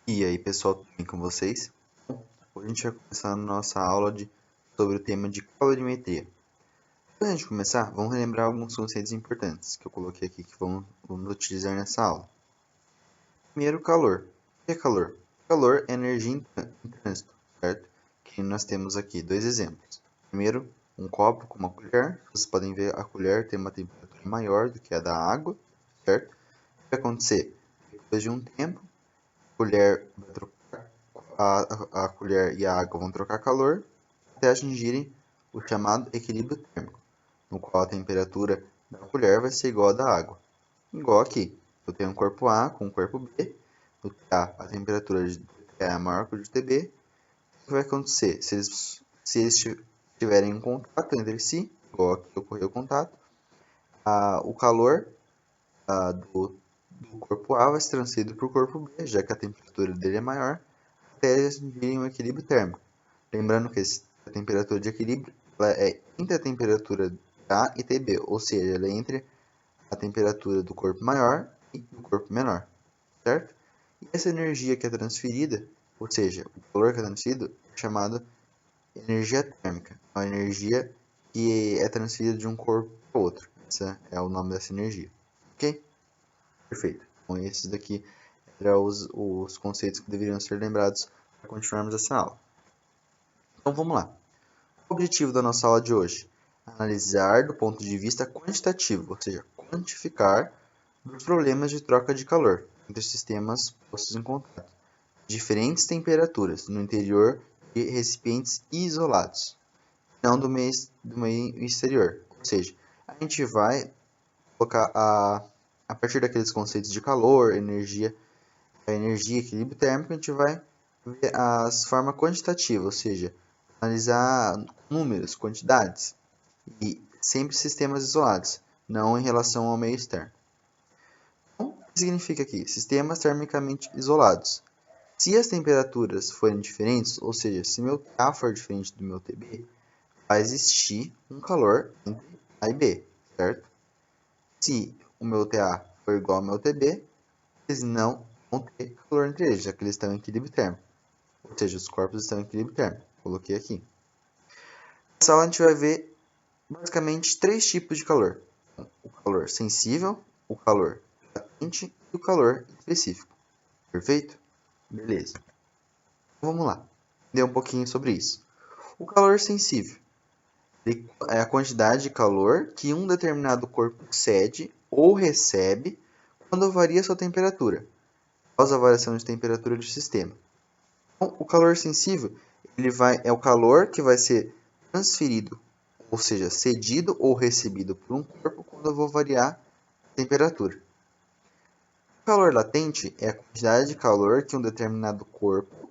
E aí pessoal, tudo bem com vocês? Hoje a gente vai começar a nossa aula sobre o tema de calorimetria. Antes de a gente começar, vamos relembrar alguns conceitos importantes que eu coloquei aqui que vamos utilizar nessa aula. Primeiro, calor. O que é calor? Calor é energia em trânsito, certo? Que nós temos aqui dois exemplos. Primeiro, um copo com uma colher. Vocês podem ver a colher tem uma temperatura maior do que a da água, certo? O que vai acontecer? Depois de um tempo, a colher vai trocar a colher e a água vão trocar calor até atingirem o chamado equilíbrio térmico, no qual a temperatura da colher vai ser igual à da água. Igual aqui, eu tenho um corpo A com um corpo B, no TA a temperatura de TA é maior que a de TB. O que vai acontecer? Se eles tiverem um contato entre si, igual aqui ocorreu o contato, o calor do corpo A vai ser transferido para o corpo B, já que a temperatura dele é maior, até eles atingirem um equilíbrio térmico. Lembrando que a temperatura de equilíbrio ela é entre a temperatura A e TB, ou seja, ela é entre a temperatura do corpo maior e do corpo menor, certo? E essa energia que é transferida, ou seja, o calor que é transferido, é chamado energia térmica, é uma energia que é transferida de um corpo para outro. Esse é o nome dessa energia, ok? Perfeito. Então, esses daqui eram os conceitos que deveriam ser lembrados para continuarmos essa aula. Então, vamos lá. O objetivo da nossa aula de hoje é analisar do ponto de vista quantitativo, ou seja, quantificar os problemas de troca de calor entre sistemas postos em contato, diferentes temperaturas no interior de recipientes isolados, não do meio exterior. Ou seja, a gente vai colocar a partir daqueles conceitos de calor, energia, equilíbrio térmico, a gente vai ver as formas quantitativas, ou seja, analisar números, quantidades, e sempre sistemas isolados, não em relação ao meio externo. Então, o que significa aqui? Sistemas termicamente isolados. Se as temperaturas forem diferentes, ou seja, se meu TA for diferente do meu TB, vai existir um calor entre A e B, certo? Se o meu TA for igual ao meu TB, eles não vão ter calor entre eles, já que eles estão em equilíbrio térmico. Ou seja, os corpos estão em equilíbrio térmico. Coloquei aqui. Nessa aula a gente vai ver basicamente três tipos de calor. O calor sensível, o calor latente e o calor específico. Perfeito? Beleza. Então, vamos lá. Entender um pouquinho sobre isso. O calor sensível é a quantidade de calor que um determinado corpo cede ou recebe quando varia sua temperatura, causa a variação de temperatura do sistema. Então, o calor sensível é o calor que vai ser transferido, ou seja, cedido ou recebido por um corpo quando eu vou variar a temperatura. O calor latente é a quantidade de calor que um determinado corpo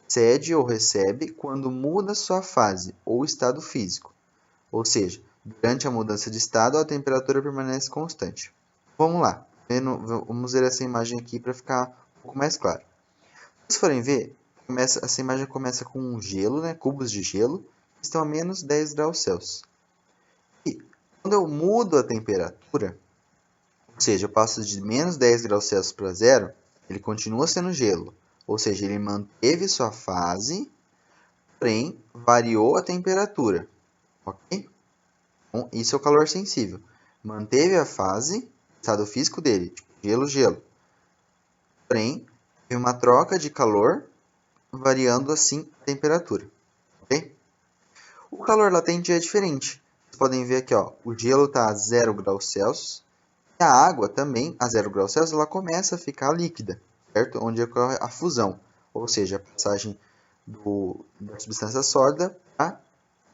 cede ou recebe quando muda sua fase ou estado físico. Ou seja, durante a mudança de estado, a temperatura permanece constante. Vamos lá, vamos ver essa imagem aqui para ficar um pouco mais claro. Se vocês forem ver, essa imagem começa com um gelo, né, cubos de gelo, que estão a menos 10 graus Celsius. E quando eu mudo a temperatura, ou seja, eu passo de menos 10 graus Celsius para zero, ele continua sendo gelo. Ou seja, ele manteve sua fase, porém variou a temperatura. Ok? Então, isso é o calor sensível. Manteve a fase, estado físico dele, tipo gelo, gelo. Porém, teve uma troca de calor, variando assim a temperatura. Ok? O calor latente é diferente. Vocês podem ver aqui, ó, o gelo está a 0 graus Celsius. E a água também, a 0 graus Celsius, ela começa a ficar líquida, certo? Onde ocorre a fusão, ou seja, a passagem da substância sólida para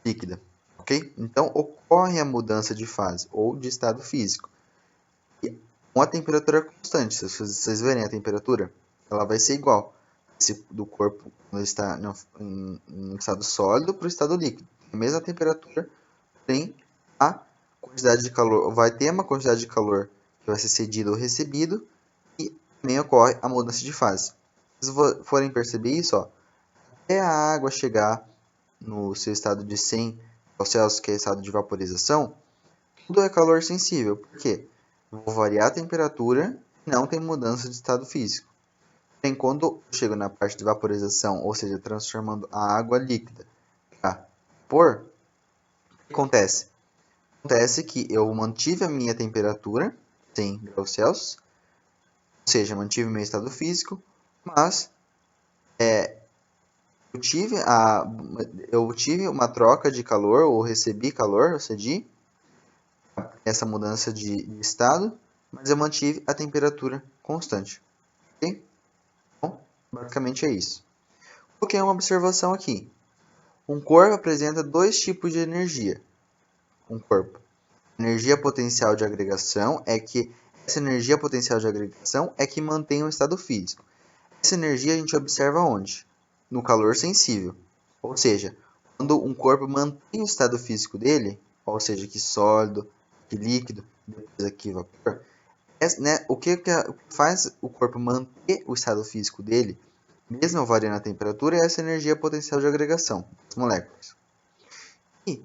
líquida. Ok? Então, ocorre a mudança de fase ou de estado físico. E com a temperatura constante, se vocês verem a temperatura, ela vai ser igual do corpo quando está em estado sólido para o estado líquido. A mesma temperatura, porém a quantidade de calor vai ter uma quantidade de calor que vai ser cedido ou recebido e também ocorre a mudança de fase. Se vocês forem perceber isso, ó, até a água chegar no seu estado de 100 Celsius, que é estado de vaporização, tudo é calor sensível. Por quê? Vou variar a temperatura e não tem mudança de estado físico. Porém, quando eu chego na parte de vaporização, ou seja, transformando a água líquida para vapor, o que acontece? Acontece que eu mantive a minha temperatura, 100 graus Celsius, ou seja, mantive meu estado físico, mas eu tive uma troca de calor, ou recebi calor, ou cedi, essa mudança de estado, mas eu mantive a temperatura constante. Ok? Então, basicamente é isso. Coloquei uma observação aqui. Um corpo apresenta dois tipos de energia. Um corpo. Energia potencial de agregação é que essa energia potencial de agregação é que mantém o estado físico. Essa energia a gente observa onde? No calor sensível. Ou seja, quando um corpo mantém o estado físico dele, ou seja, aqui sólido, aqui líquido, depois aqui vapor, o que faz o corpo manter o estado físico dele, mesmo variando a temperatura, é essa energia potencial de agregação das moléculas. E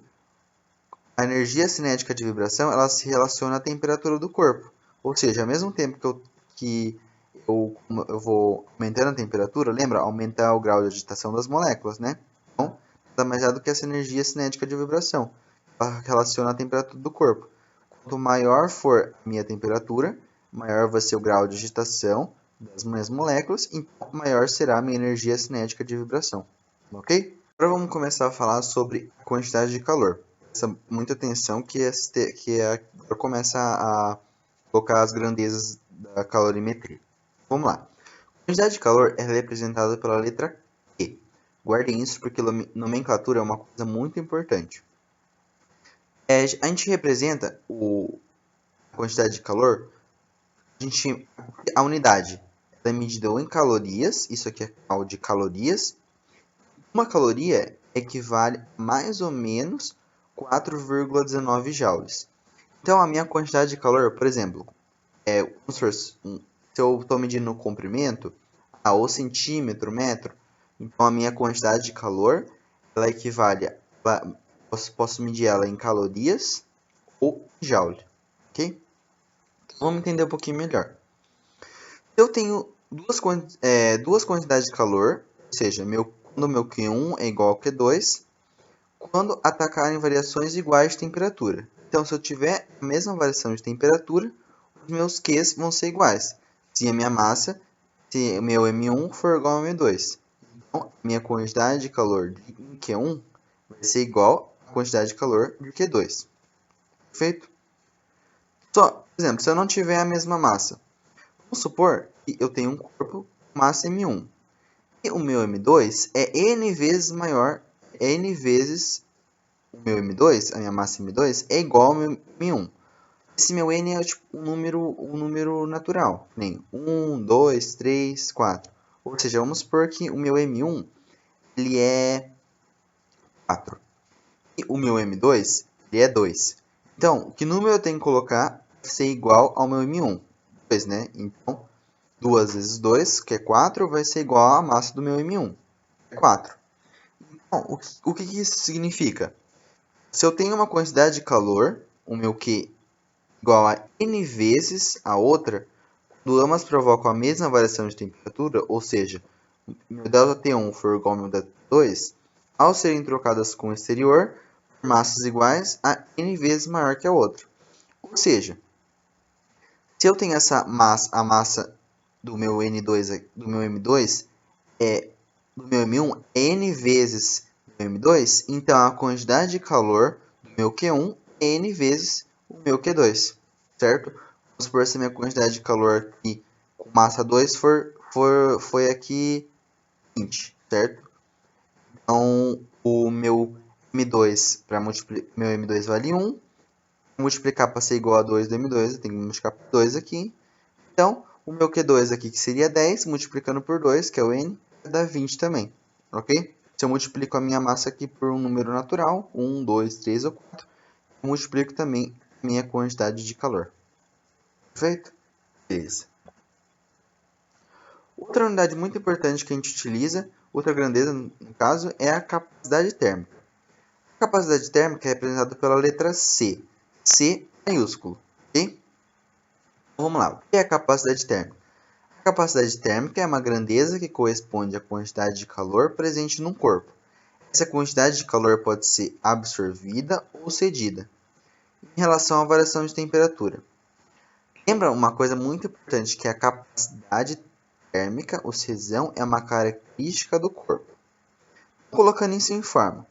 a energia cinética de vibração, ela se relaciona à temperatura do corpo. Ou seja, ao mesmo tempo que eu vou aumentando a temperatura, lembra? Aumentar o grau de agitação das moléculas, né? Então, nada mais é do que essa energia cinética de vibração. Ela relaciona a temperatura do corpo. Quanto maior for a minha temperatura, maior vai ser o grau de agitação das minhas moléculas, então maior será a minha energia cinética de vibração. Ok? Agora vamos começar a falar sobre a quantidade de calor. Presta muita atenção agora começa a colocar as grandezas da calorimetria. Vamos lá. A quantidade de calor é representada pela letra Q. Guardem isso porque nomenclatura é uma coisa muito importante. A gente representa a quantidade de calor, a unidade é medida em calorias, isso aqui é cal de calorias. Uma caloria equivale a mais ou menos 4,19 joules. Então, a minha quantidade de calor, por exemplo, se eu estou medindo no comprimento, ou centímetro, metro, então a minha quantidade de calor, ela equivale posso medir ela em calorias ou em joule, ok? Então, vamos entender um pouquinho melhor. Eu tenho duas quantidades de calor, ou seja, quando o meu Q1 é igual ao Q2, quando atacarem variações iguais de temperatura. Então, se eu tiver a mesma variação de temperatura, os meus Qs vão ser iguais. Se a minha massa, se o meu M1 for igual ao M2. Então, a minha quantidade de calor de Q1 vai ser igual à quantidade de calor de Q2. Perfeito? Por exemplo, se eu não tiver a mesma massa, vamos supor que eu tenho um corpo com massa M1. E o meu M2 é N vezes maior, N vezes o meu M2, a minha massa M2, é igual ao meu M1. Esse meu N é tipo um número natural, nem 1, 2, 3, 4. Ou seja, vamos supor que o meu M1 ele é 4 e o meu M2 ele é 2. Então, que número eu tenho que colocar para ser igual ao meu M1? 2, né? Então, 2 vezes 2, que é 4, vai ser igual à massa do meu M1, é 4. Então, o que isso significa? Se eu tenho uma quantidade de calor, o meu Q igual a N vezes a outra, quando ambas provocam a mesma variação de temperatura, ou seja, meu ΔT1 for igual ao meu ΔT2, ao serem trocadas com o exterior, por massas iguais a N vezes maior que a outra. Ou seja, se eu tenho a massa do meu N2, do meu M2 do meu M1 é N vezes do meu M2, então a quantidade de calor do meu Q1 é N vezes o meu Q2, certo? Vamos supor se a minha quantidade de calor aqui com massa 2 foi aqui 20, certo? Então, o meu M2, meu M2 vale 1, multiplicar para ser igual a 2 do M2, eu tenho que multiplicar por 2 aqui. Então, o meu Q2 aqui, que seria 10, multiplicando por 2, que é o N, dá 20 também, ok? Se eu multiplico a minha massa aqui por um número natural, 1, 2, 3 ou 4, eu multiplico também a minha quantidade de calor. Perfeito? Beleza. Outra unidade muito importante que a gente utiliza, outra grandeza no caso, é a capacidade térmica. A capacidade térmica é representada pela letra C. C maiúsculo, ok? Então, vamos lá. O que é a capacidade térmica? A A capacidade térmica é uma grandeza que corresponde à quantidade de calor presente num corpo. Essa quantidade de calor pode ser absorvida ou cedida. Em relação à variação de temperatura, lembra uma coisa muito importante, que a capacidade térmica, ou Cesão, é uma característica do corpo. Colocando isso em forma,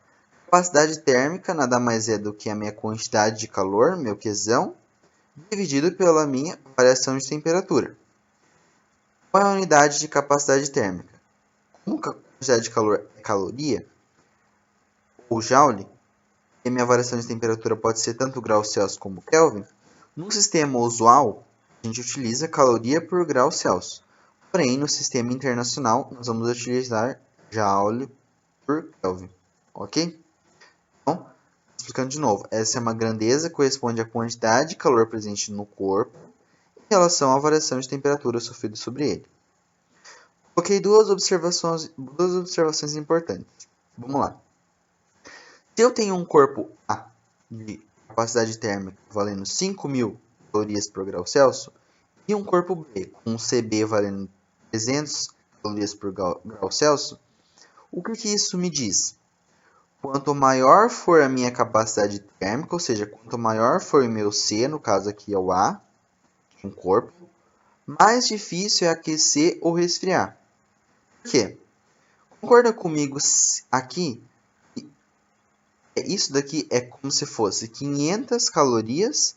capacidade térmica nada mais é do que a minha quantidade de calor, meu Qzão, dividido pela minha variação de temperatura. Qual é a unidade de capacidade térmica? Como a quantidade de calor é caloria, ou joule, e a minha variação de temperatura pode ser tanto graus Celsius como Kelvin, no sistema usual, a gente utiliza caloria por grau Celsius. Porém, no sistema internacional, nós vamos utilizar joule por Kelvin. Ok? Então, explicando de novo, essa é uma grandeza que corresponde à quantidade de calor presente no corpo em relação à variação de temperatura sofrida sobre ele. Coloquei duas observações importantes. Vamos lá. Se eu tenho um corpo A de capacidade térmica valendo 5.000 calorias por grau Celsius e um corpo B com um CB valendo 300 calorias por grau Celsius, o que isso me diz? Quanto maior for a minha capacidade térmica, ou seja, quanto maior for o meu C, no caso aqui é o A, um corpo, mais difícil é aquecer ou resfriar. Por quê? Concorda comigo aqui? Isso daqui é como se fosse 500 calorias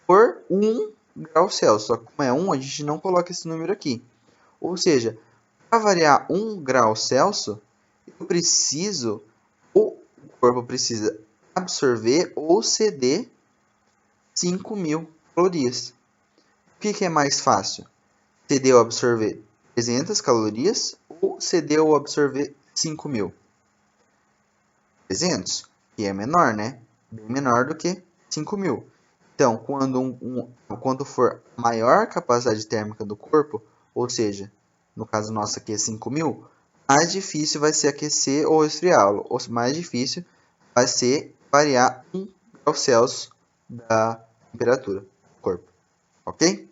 por 1 grau Celsius. Só que como é 1, a gente não coloca esse número aqui. Ou seja, para variar 1 grau Celsius, o corpo precisa absorver ou ceder 5.000 calorias. O que é mais fácil? Ceder ou absorver 300 calorias ou ceder ou absorver 5.000? 300, que é menor, né? Bem menor do que 5.000. Então, quando for maior capacidade térmica do corpo, ou seja, no caso nosso aqui é 5.000, mais difícil vai ser aquecer ou esfriá-lo. Ou mais difícil vai ser variar 1 grau Celsius da temperatura do corpo. Ok?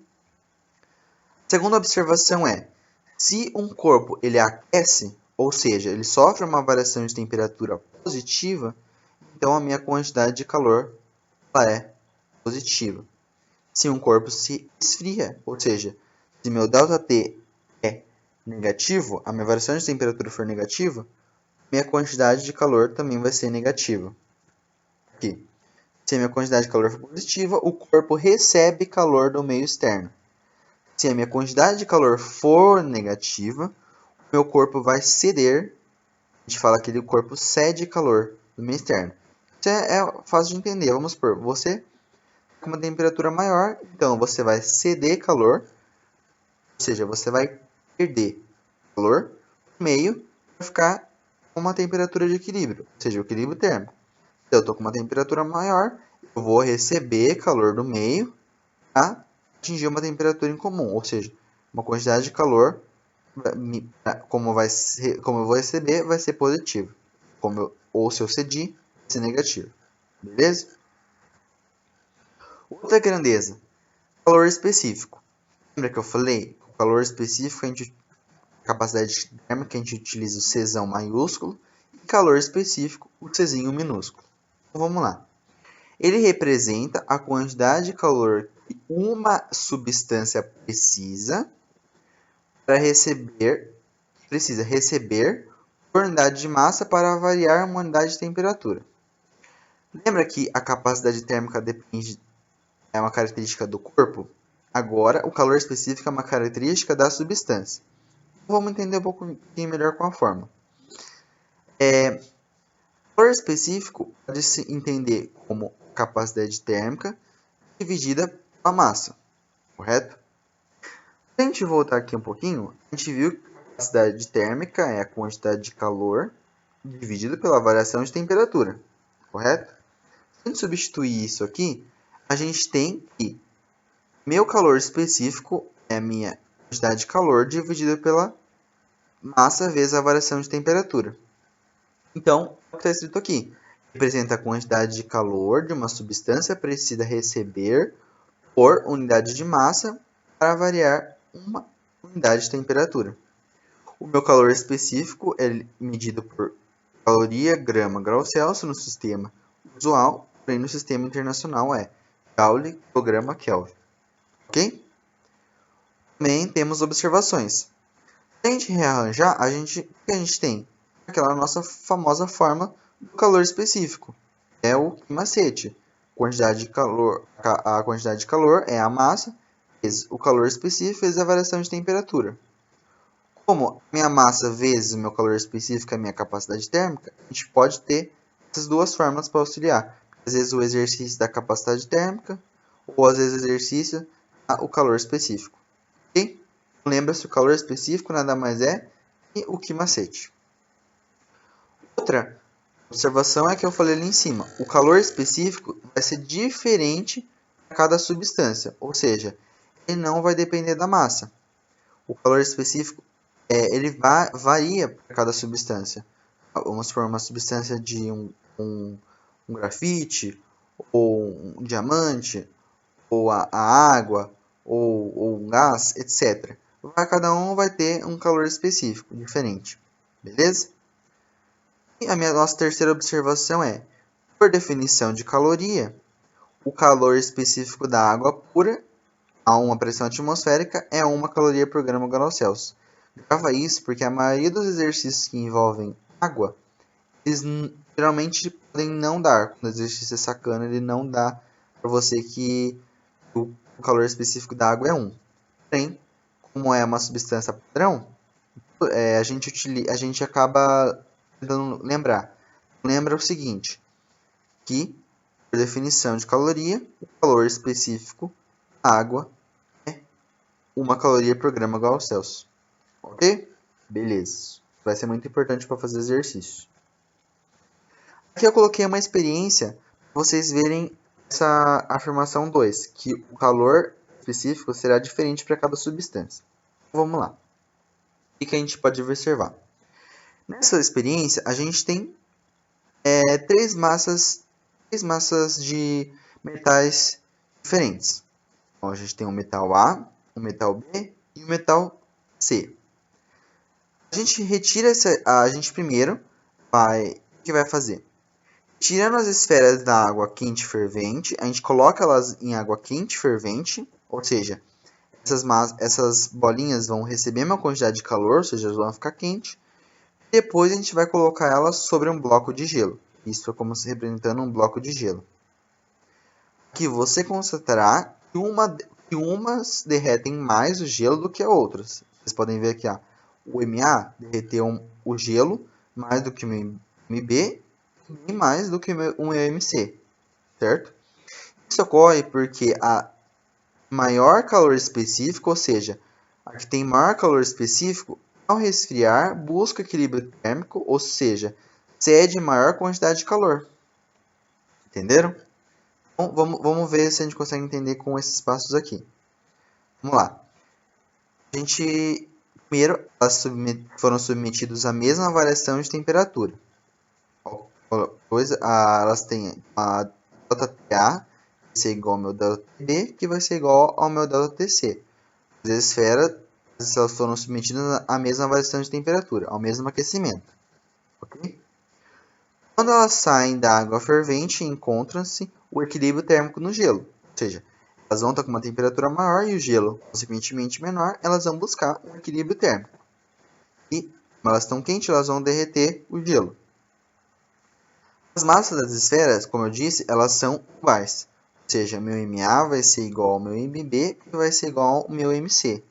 Segunda observação é, se um corpo ele aquece, ou seja, ele sofre uma variação de temperatura positiva, então a minha quantidade de calor ela é positiva. Se um corpo se esfria, ou seja, se meu ΔT é negativo, a minha variação de temperatura for negativa, minha quantidade de calor também vai ser negativa. Aqui. Se a minha quantidade de calor for positiva, o corpo recebe calor do meio externo. Se a minha quantidade de calor for negativa, o meu corpo vai ceder. A gente fala que o corpo cede calor do meio externo. Isso é fácil de entender. Vamos supor, você com uma temperatura maior, então você vai ceder calor, ou seja, você vai perder calor no meio para ficar com uma temperatura de equilíbrio, ou seja, o equilíbrio térmico. Se eu estou com uma temperatura maior, eu vou receber calor do meio para atingir uma temperatura em comum, ou seja, uma quantidade de calor, como eu vou receber, vai ser positivo. Ou se eu cedi, vai ser negativo. Beleza? Outra grandeza, calor específico. Lembra que eu falei? O calor específico, capacidade térmica, a gente utiliza o Czão maiúsculo, e calor específico, o Czinho minúsculo. Então vamos lá. Ele representa a quantidade de calor que uma substância precisa receber por unidade de massa para variar uma unidade de temperatura. Lembra que a capacidade térmica é uma característica do corpo? Agora, o calor específico é uma característica da substância. Vamos entender um pouquinho melhor com a forma. Calor específico pode se entender como capacidade térmica dividida pela massa, correto? Se a gente voltar aqui um pouquinho, a gente viu que a capacidade térmica é a quantidade de calor dividida pela variação de temperatura, correto? Se a gente substituir isso aqui, a gente tem que meu calor específico é a minha quantidade de calor dividida pela massa vezes a variação de temperatura. Então, o que está escrito aqui? Representa a quantidade de calor de uma substância precisa receber por unidade de massa para variar uma unidade de temperatura. O meu calor específico é medido por caloria, grama, grau Celsius no sistema usual, porém no sistema internacional é Joule, quilograma, Kelvin. Ok? Também temos observações. Se a gente rearranjar, o que a gente tem? Aquela nossa famosa forma do calor específico. É o macete. A quantidade de calor é a massa, vezes o calor específico, vezes a variação de temperatura. Como minha massa vezes o meu calor específico é a minha capacidade térmica, a gente pode ter essas duas formas para auxiliar. Às vezes o exercício da capacidade térmica, ou às vezes o exercício o calor específico. Ok? Lembra-se, o calor específico nada mais é que o que macete. Outra observação é que eu falei ali em cima. O calor específico vai ser diferente para cada substância, ou seja, ele não vai depender da massa. O calor específico ele varia para cada substância. Vamos supor uma substância de um grafite, ou um diamante, ou a água, ou um gás, etc. Cada um vai ter um calor específico diferente. Beleza? E a nossa terceira observação é, por definição de caloria, o calor específico da água pura a uma pressão atmosférica é 1 caloria por grama grau Celsius. Grava isso porque a maioria dos exercícios que envolvem água, eles geralmente podem não dar. Quando o exercício é sacana, ele não dá para você que o calor específico da água é 1. Porém, como é uma substância padrão, a gente acaba tentando lembrar. Lembra o seguinte, que, por definição de caloria, o calor específico da água é 1 caloria por grama grau Celsius. Ok? Beleza. Vai ser muito importante para fazer exercício. Aqui eu coloquei uma experiência para vocês verem essa afirmação 2, que o calor específico será diferente para cada substância. Vamos lá. O que a gente pode observar? Nessa experiência, a gente tem três massas de metais diferentes. Então, a gente tem o metal A, o metal B e o metal C. A gente retira a gente primeiro o que vai fazer? Tirando as esferas da água quente fervente, a gente coloca elas em água quente fervente, ou seja, essas bolinhas vão receber uma quantidade de calor, ou seja, elas vão ficar quentes. Depois a gente vai colocar elas sobre um bloco de gelo. Isso é como se representando um bloco de gelo. Aqui você constatará que umas derretem mais o gelo do que as outras. Vocês podem ver aqui, o MA derreteu o gelo mais do que o MB e mais do que um MC, certo? Isso ocorre porque a maior calor específico, ou seja, a que tem maior calor específico, ao resfriar, busca equilíbrio térmico, ou seja, cede maior quantidade de calor. Entenderam? Então, vamos ver se a gente consegue entender com esses passos aqui. Vamos lá. Primeiro, elas foram submetidas à mesma variação de temperatura. Depois, elas têm a ΔTA, que vai ser igual ao meu ΔTB, que vai ser igual ao meu ΔTC. As esferas elas foram submetidas à mesma variação de temperatura, ao mesmo aquecimento. Okay? Quando elas saem da água fervente, encontra-se o equilíbrio térmico no gelo. Ou seja, elas vão estar com uma temperatura maior e o gelo, consequentemente menor, elas vão buscar um equilíbrio térmico. E, como elas estão quentes, elas vão derreter o gelo. As massas das esferas, como eu disse, elas são iguais. Ou seja, meu MA vai ser igual ao meu MB e vai ser igual ao meu MC.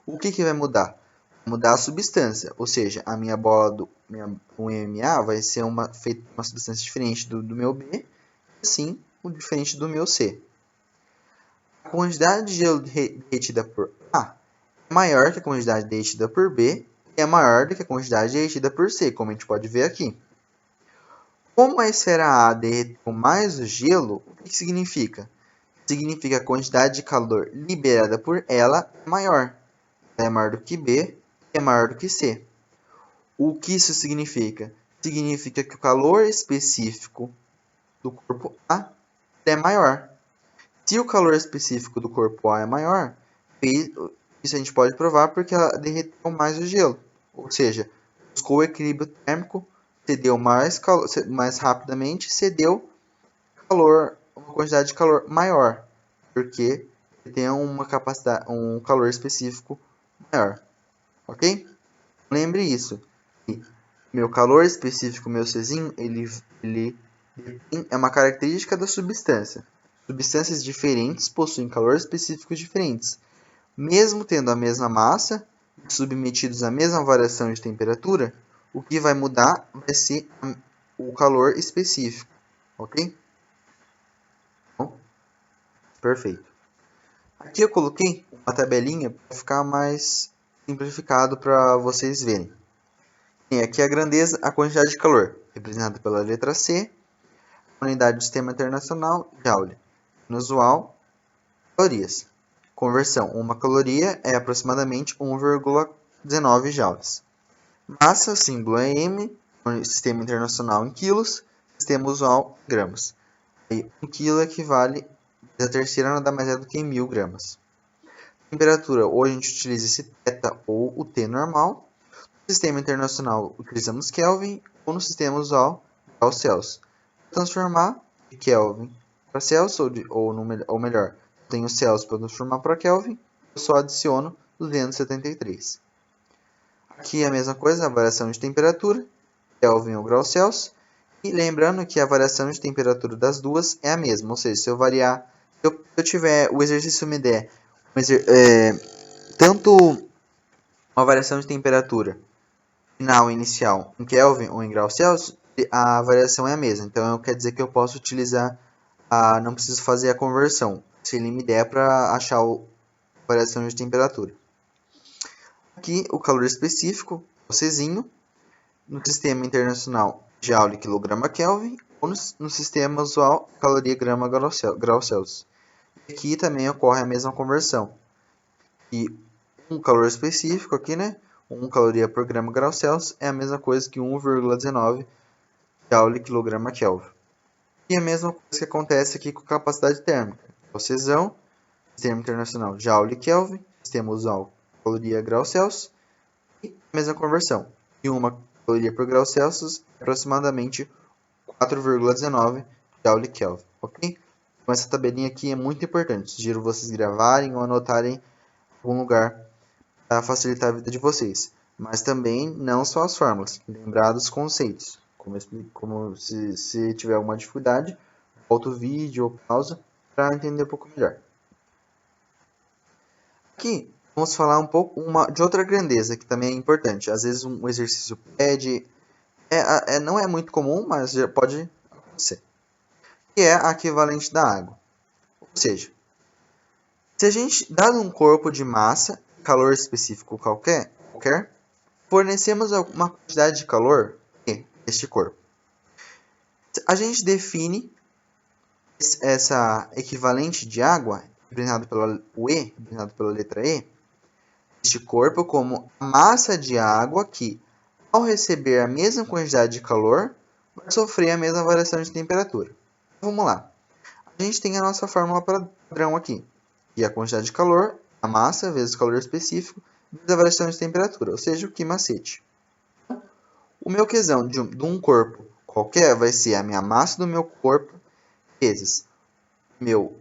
O que vai mudar? Vai mudar a substância, ou seja, a minha bola do MA vai ser uma substância diferente do meu B, e assim, diferente do meu C. A quantidade de gelo derretida por A é maior que a quantidade derretida por B e é maior do que a quantidade derretida por C, como a gente pode ver aqui. Como a esfera A derreteu mais o gelo, o que significa? Significa que a quantidade de calor liberada por ela é maior. Ela é maior do que B e é maior do que C. O que isso significa? Significa que o calor específico do corpo A é maior. Se o calor específico do corpo A é maior, Isso a gente pode provar porque ela derreteu mais o gelo. Ou seja, buscou o equilíbrio térmico, cedeu mais rapidamente, cedeu calor, uma quantidade de calor maior, porque tem uma capacidade, um calor específico maior, ok? Lembre isso. Meu calor específico, meu Czinho, ele é uma característica da substância. Substâncias diferentes possuem calores específicos diferentes. Mesmo tendo a mesma massa, submetidos à mesma variação de temperatura, o que vai mudar vai ser o calor específico, ok? Bom, perfeito. Aqui eu coloquei uma tabelinha para ficar mais simplificado para vocês verem. Tem aqui a grandeza, a quantidade de calor, representada pela letra C, a unidade do Sistema Internacional, Joule. Inusual, calorias. Conversão, uma caloria é aproximadamente 1,19 joules. Massa, símbolo é M, Sistema Internacional em quilos, Sistema Usual em gramas. Aí, 1 quilo equivale, a terceira nada mais é do que 1000 gramas. Temperatura, ou a gente utiliza esse θ ou o T normal. No Sistema Internacional utilizamos Kelvin, ou no Sistema Usual, graus Celsius. Transformar de Kelvin para Celsius, ou melhor, tenho Celsius para transformar para Kelvin, eu só adiciono 273. Aqui é a mesma coisa, a variação de temperatura, Kelvin ou graus Celsius. E lembrando que a variação de temperatura das duas é a mesma, ou seja, se eu variar, se eu tiver, o exercício me der tanto uma variação de temperatura final e inicial em Kelvin ou em graus Celsius, a variação é a mesma. Então, quer dizer que eu posso utilizar, não preciso fazer a conversão, se ele me der para achar a variação de temperatura. Aqui, o calor específico, o Czinho, no Sistema Internacional, Joule quilograma Kelvin, ou no Sistema Usual, caloria grama grau Celsius. Aqui também ocorre a mesma conversão. E um calor específico aqui, né? 1 caloria por grama grau Celsius é a mesma coisa que 1,19 Joule quilograma Kelvin. E a mesma coisa que acontece aqui com capacidade térmica. Cesão, Sistema Internacional Joule Kelvin, Sistema Usual caloria grau Celsius e a mesma conversão. E 1 caloria por grau Celsius é aproximadamente 4,19 Joule Kelvin, ok? Então essa tabelinha aqui é muito importante. Sugiro vocês gravarem ou anotarem em algum lugar para facilitar a vida de vocês. Mas também não só as fórmulas, lembrar dos conceitos. Como se tiver alguma dificuldade, volta o vídeo ou pausa para entender um pouco melhor. Aqui vamos falar um pouco de outra grandeza que também é importante. Às vezes um exercício pede, não é muito comum, mas já pode acontecer. Que é a equivalente da água. Ou seja, se a gente, dado um corpo de massa, calor específico qualquer, fornecemos uma quantidade de calor neste corpo. A gente define essa equivalente de água, representado pela E, representado pela letra E, este corpo como a massa de água que, ao receber a mesma quantidade de calor, vai sofrer a mesma variação de temperatura. Vamos lá. A gente tem a nossa fórmula padrão aqui, que é a quantidade de calor, a massa vezes o calor específico, vezes a variação de temperatura, ou seja, o Q/macete. O meu Qzão de um corpo qualquer vai ser a minha massa do meu corpo vezes meu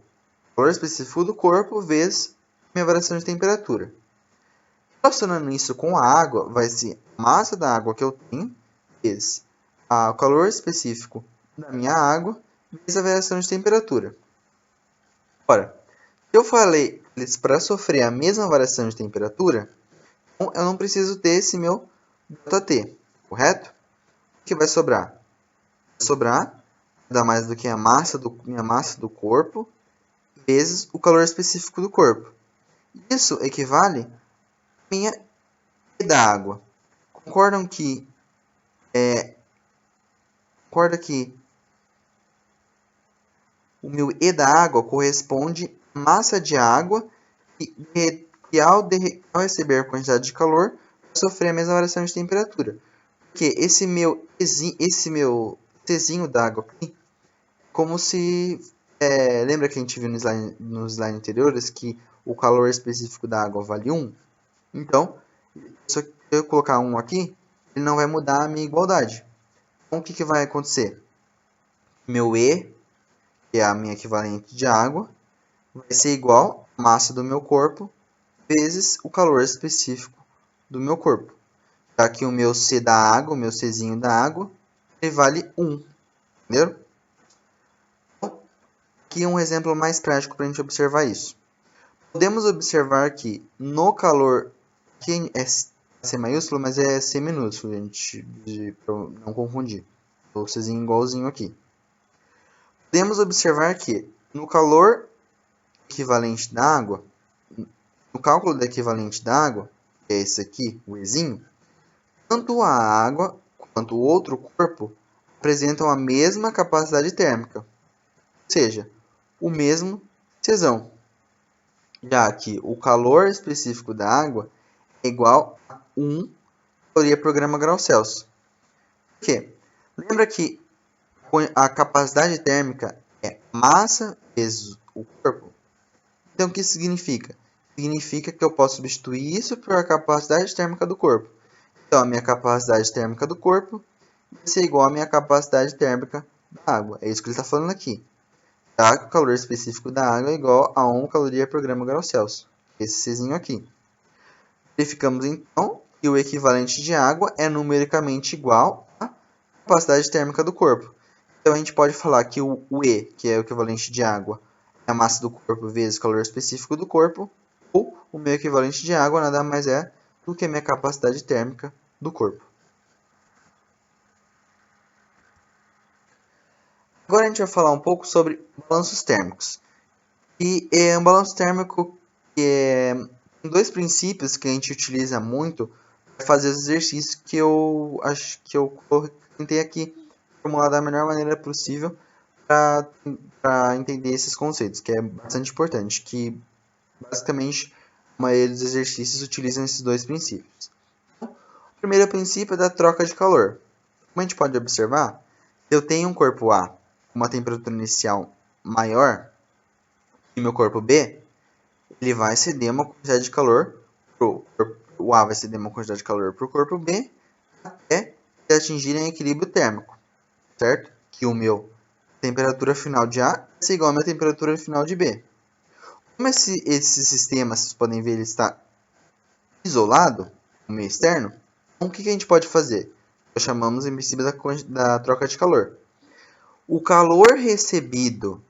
calor específico do corpo vezes minha variação de temperatura. Relacionando isso com a água, vai ser a massa da água que eu tenho vezes o calor específico da minha água vezes a variação de temperatura. Ora, se eu falei eles para sofrer a mesma variação de temperatura, então eu não preciso ter esse meu ΔT, correto? O que vai sobrar? Vai sobrar nada mais do que minha massa do corpo vezes o calor específico do corpo. Isso equivale a minha E da água. Concorda que o meu E da água corresponde à massa de água que ao receber a quantidade de calor, vai sofrer a mesma variação de temperatura. Porque esse meu Czinho d'água aqui, como se... lembra que a gente viu nos slides anteriores que o calor específico da água vale 1, então, se eu colocar 1 aqui, ele não vai mudar a minha igualdade. Então, o que vai acontecer? Meu E, que é a minha equivalente de água, vai ser igual à massa do meu corpo vezes o calor específico do meu corpo. Já que o meu C da água, o meu Czinho da água, ele vale 1. Entendeu? Então, aqui um exemplo mais prático para a gente observar isso. Podemos observar que no calor, que é C maiúsculo, mas é C minúsculo, gente, para não confundir. O Czinho igualzinho aqui. Podemos observar que no calor equivalente da água, no cálculo do equivalente da água, que é esse aqui, o Ezinho, tanto a água quanto o outro corpo apresentam a mesma capacidade térmica, ou seja, o mesmo Czão, já que o calor específico da água é igual a 1 caloria por grama grau Celsius. Por quê? Lembra que a capacidade térmica é massa vezes o corpo? Então, o que isso significa? Significa que eu posso substituir isso por capacidade térmica do corpo. Então, a minha capacidade térmica do corpo vai ser igual à minha capacidade térmica da água. É isso que ele está falando aqui. Tá? O calor específico da água é igual a 1 caloria por grama grau Celsius. Esse Czinho aqui. Verificamos, então, que o equivalente de água é numericamente igual à capacidade térmica do corpo. Então, a gente pode falar que o E, que é o equivalente de água, é a massa do corpo vezes o calor específico do corpo, ou o meu equivalente de água nada mais é do que a minha capacidade térmica do corpo. Agora a gente vai falar um pouco sobre balanços térmicos. E é um balanço térmico que tem dois princípios que a gente utiliza muito para fazer os exercícios que eu acho que eu tentei aqui formular da melhor maneira possível para entender esses conceitos, que é bastante importante, que basicamente a maioria dos exercícios utilizam esses dois princípios. O primeiro princípio é da troca de calor. Como a gente pode observar, se eu tenho um corpo A com uma temperatura inicial maior que meu corpo B, ele vai ceder uma quantidade de calor o A vai ceder uma quantidade de calor para o corpo B até atingirem equilíbrio térmico, certo? Que o meu temperatura final de A vai ser igual à minha temperatura final de B. Como esse sistema, vocês podem ver, ele está isolado no meio externo, então o que a gente pode fazer? Nós chamamos em princípio da troca de calor. O calor recebido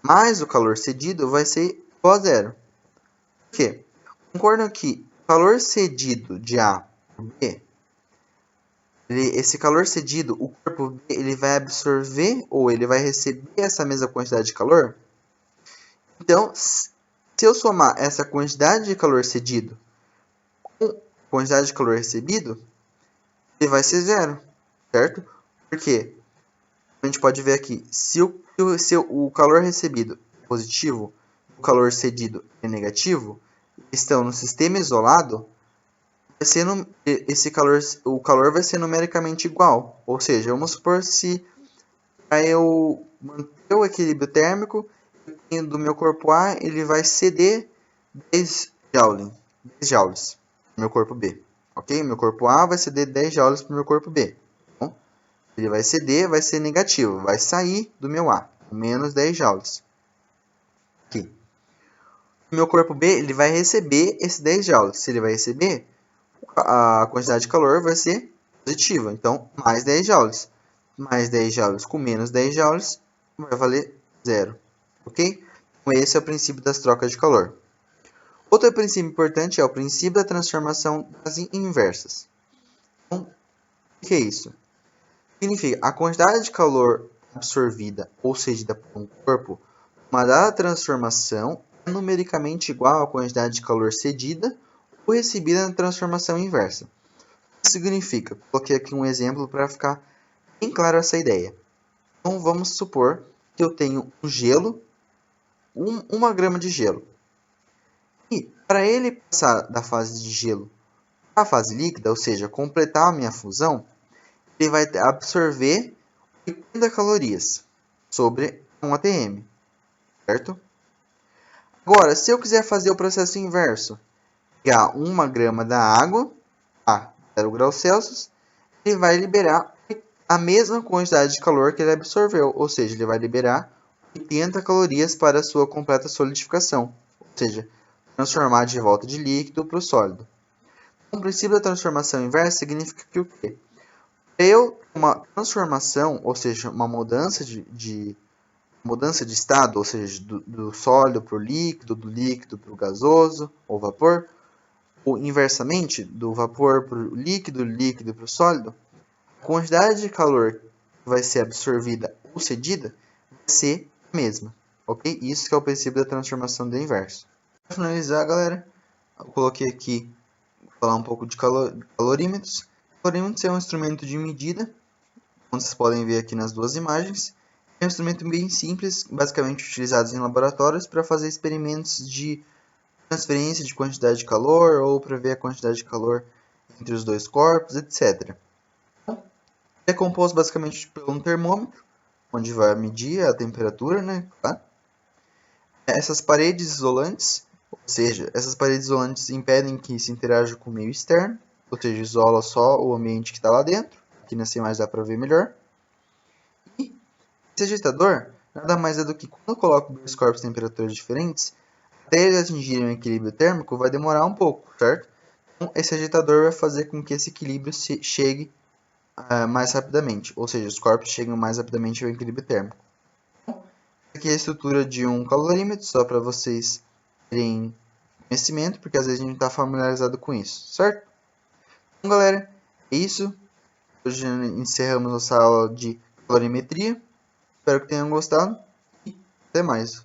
mais o calor cedido vai ser igual a zero. Por quê? Concordam que o calor cedido de A por B, esse calor cedido, o corpo B ele vai absorver ou ele vai receber essa mesma quantidade de calor? Então, se eu somar essa quantidade de calor cedido com a quantidade de calor recebido, ele vai ser zero, certo? Por quê? A gente pode ver aqui, se o calor recebido é positivo, o calor cedido é negativo, estão no sistema isolado, o calor vai ser numericamente igual. Ou seja, vamos supor se para eu manter o equilíbrio térmico, do meu corpo A, ele vai ceder 10 joules para o meu corpo B. Ok? Meu corpo A vai ceder 10 joules para o meu corpo B. Então, ele vai ceder, vai ser negativo, vai sair do meu A, menos 10 joules. Aqui. O meu corpo B ele vai receber esses 10 joules. Se ele vai receber, a quantidade de calor vai ser positiva. Então, mais 10 joules. Mais 10 joules com menos 10 joules vai valer zero. Ok? Então, esse é o princípio das trocas de calor. Outro princípio importante é o princípio da transformação das inversas. Então, o que é isso? Significa a quantidade de calor absorvida ou cedida por um corpo, uma dada transformação é numericamente igual à quantidade de calor cedida ou recebida na transformação inversa. O que significa? Coloquei aqui um exemplo para ficar bem claro essa ideia. Então, vamos supor que eu tenho um gelo, 1 grama de gelo. E para ele passar da fase de gelo para a fase líquida, ou seja, completar a minha fusão, ele vai absorver 80 calorias sobre 1 atm, certo? Agora, se eu quiser fazer o processo inverso, pegar 1 grama da água a 0 graus Celsius, ele vai liberar a mesma quantidade de calor que ele absorveu, ou seja, ele vai liberar 80 calorias para a sua completa solidificação, ou seja, transformar de volta de líquido para o sólido. O princípio da transformação inversa significa que o quê? Uma transformação, ou seja, uma mudança de estado, ou seja, do sólido para o líquido, do líquido para o gasoso ou vapor, ou inversamente, do vapor para o líquido, líquido para o sólido, a quantidade de calor que vai ser absorvida ou cedida vai ser a mesma, ok? Isso que é o princípio da transformação do inverso. Para finalizar, galera, eu coloquei aqui, vou falar um pouco de calorímetros. Calorímetros é um instrumento de medida, como vocês podem ver aqui nas duas imagens. É um instrumento bem simples, basicamente utilizado em laboratórios para fazer experimentos de transferência de quantidade de calor ou para ver a quantidade de calor entre os dois corpos, etc. É composto basicamente por um termômetro, onde vai medir a temperatura, né? Tá? Essas paredes isolantes, ou seja, essas paredes isolantes impedem que se interaja com o meio externo, ou seja, isola só o ambiente que está lá dentro. Aqui nessa imagem dá para ver melhor. E esse agitador nada mais é do que quando eu coloco dois corpos em temperaturas diferentes, até eles atingirem um equilíbrio térmico vai demorar um pouco, certo? Então, esse agitador vai fazer com que esse equilíbrio chegue mais rapidamente, ou seja, os corpos chegam mais rapidamente ao equilíbrio térmico. Aqui é a estrutura de um calorímetro, só para vocês terem conhecimento, porque às vezes a gente está familiarizado com isso, certo? Então, galera, é isso. Hoje encerramos nossa aula de calorimetria. Espero que tenham gostado e até mais.